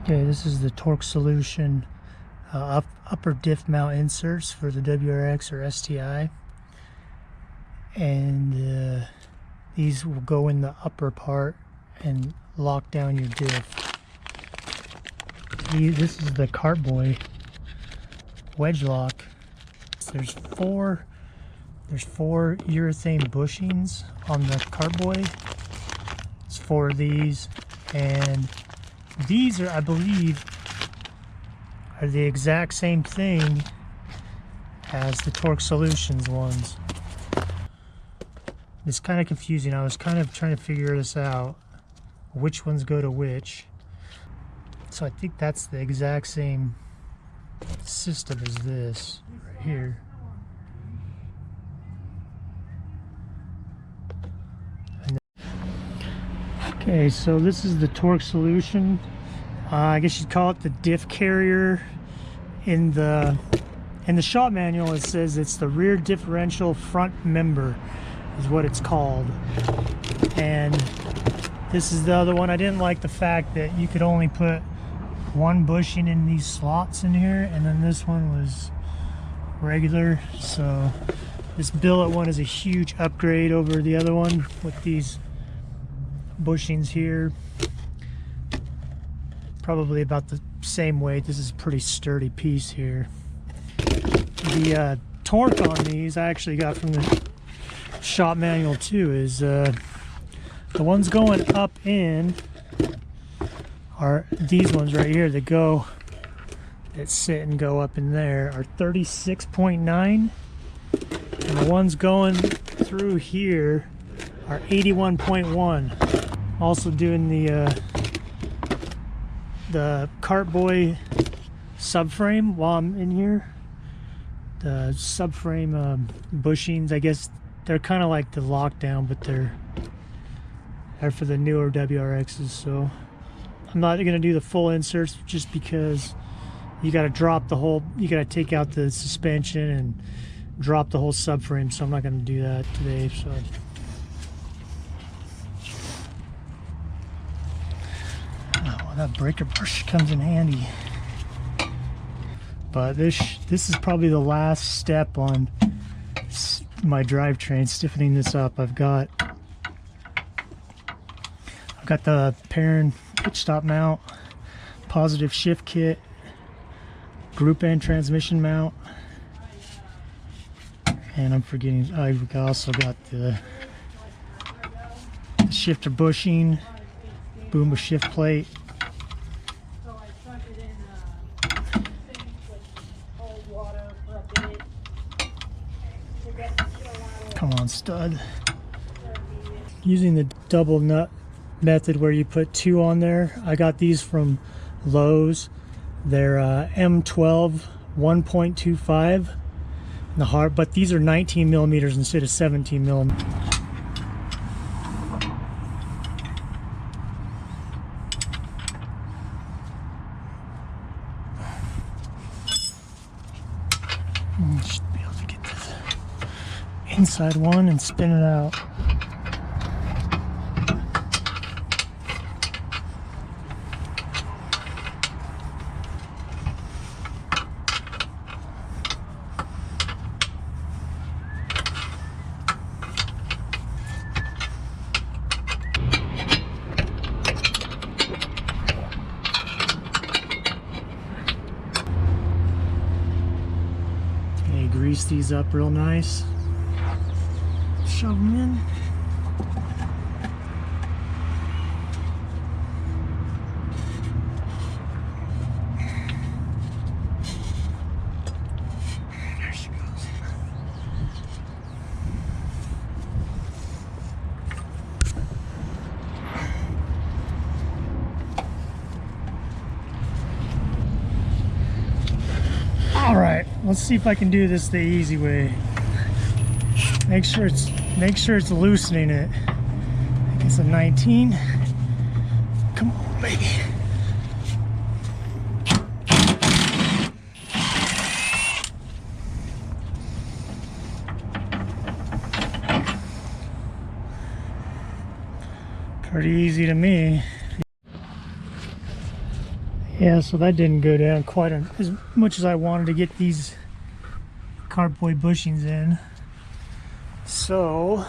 Okay, this is the torque solution upper diff mount inserts for the WRX or STI, and these will go in the upper part and lock down your diff. This is the Kartboy Wegdelock. There's four urethane bushings on the Kartboy. It's 4 of these, and these are, I believe, are the exact same thing as the Torque Solutions ones. It's kind of confusing. I was kind of trying to figure this out, which ones go to which. So I think that's the exact same system as this right here. Okay, so this is the torque solution. I guess you'd call it the diff carrier. In the shop manual it says it's the rear differential front member is what it's called. And this is the other one. I didn't like the fact that you could only put one bushing in these slots in here, and then this one was regular. So this billet one is a huge upgrade over the other one with these bushings here. Probably about the same weight. This is a pretty sturdy piece here. The torque on these I actually got from the shop manual too. Is the ones going up in are these ones right here that sit and go up in there are 36.9, and the ones going through here are 81.1. Also doing the Kartboy subframe while I'm in here. The subframe bushings, I guess they're kind of like the lockdown, but they're for the newer WRXs. So I'm not going to do the full inserts just because you got to drop the whole, you got to take out the suspension and drop the whole subframe. So I'm not going to do that today. So. That breaker brush comes in handy. But this is probably the last step on my drivetrain, stiffening this up. I've got the Perrin pitch stop mount, positive shift kit, group end transmission mount, and I'm forgetting, I've also got the shifter bushing, boom with shift plate. Come on, stud. Using the double nut method where you put 2 on there. I got these from Lowe's. They're M12 1.25 in the heart, but these are 19 millimeters instead of 17 millimeters. Should be able to get this inside one and spin it out. Okay, grease these up real nice. Shove them in. There she goes. All right, let's see if I can do this the easy way. Make sure it's loosening it. I think it's a 19. Come on, baby. Pretty easy to me. Yeah, so that didn't go down quite as much as I wanted to get these Kartboy bushings in. So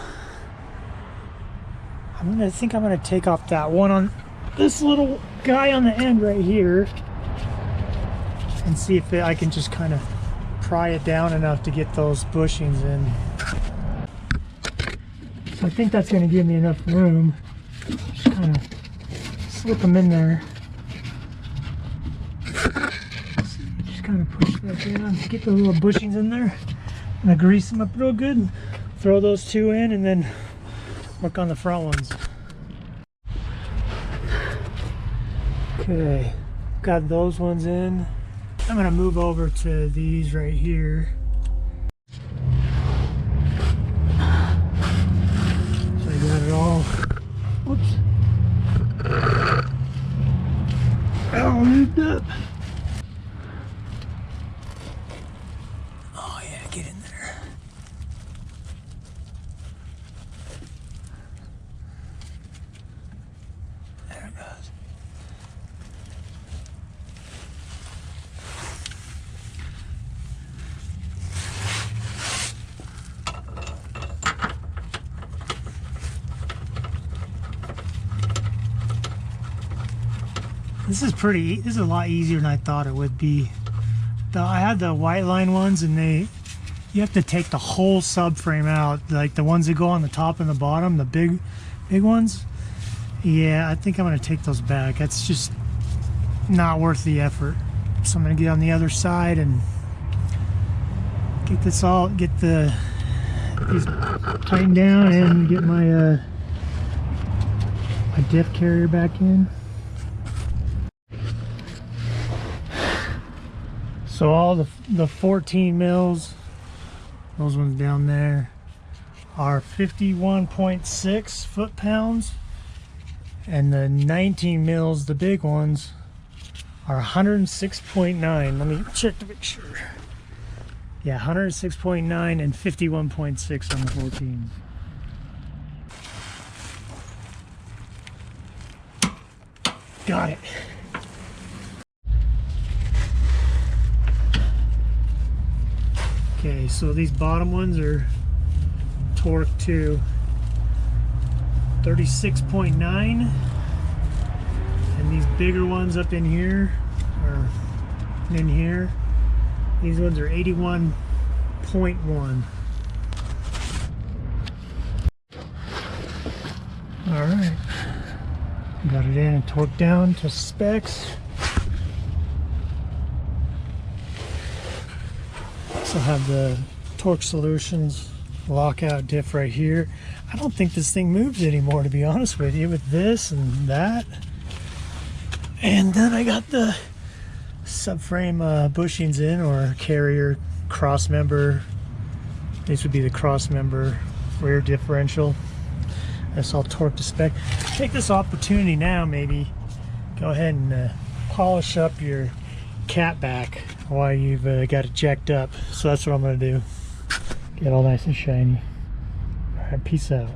I think I'm gonna take off that one on this little guy on the end right here and see if I can just kind of pry it down enough to get those bushings in. So I think that's going to give me enough room. Just kind of slip them in there. Just kind of push that down, get the little bushings in there. I'm going to grease them up real good, throw those two in, and then work on the front ones. Okay, got those ones in. I'm going to move over to these right here. So I got it all. Whoops. All moved up. Oh yeah, get in there. There it goes. This is a lot easier than I thought it would be. I had the white line ones, and you have to take the whole subframe out, like the ones that go on the top and the bottom, the big ones. Yeah, I think I'm gonna take those back. That's just not worth the effort. So I'm gonna get on the other side and get these tightened down and get my my diff carrier back in. So all the 14 mils, those ones down there, are 51.6 foot-pounds, and the 19 mils, the big ones, are 106.9. Let me check to make sure. Yeah, 106.9 and 51.6 on the 14s. Got it. Okay, so these bottom ones are torque to 36.9, and these bigger ones up in here, or in here, these ones are 81.1. All right, got it in and torqued down to specs. Also have the Torque Solutions lockout diff right here. I don't think this thing moves anymore, to be honest with you, with this and that. And then I got the subframe bushings in, or carrier cross member. This would be the cross member rear differential. That's all torqued to spec. Take this opportunity now, maybe go ahead and polish up your cat back while you've got it jacked up. So that's what I'm going to do. Get all nice and shiny. All right, peace out.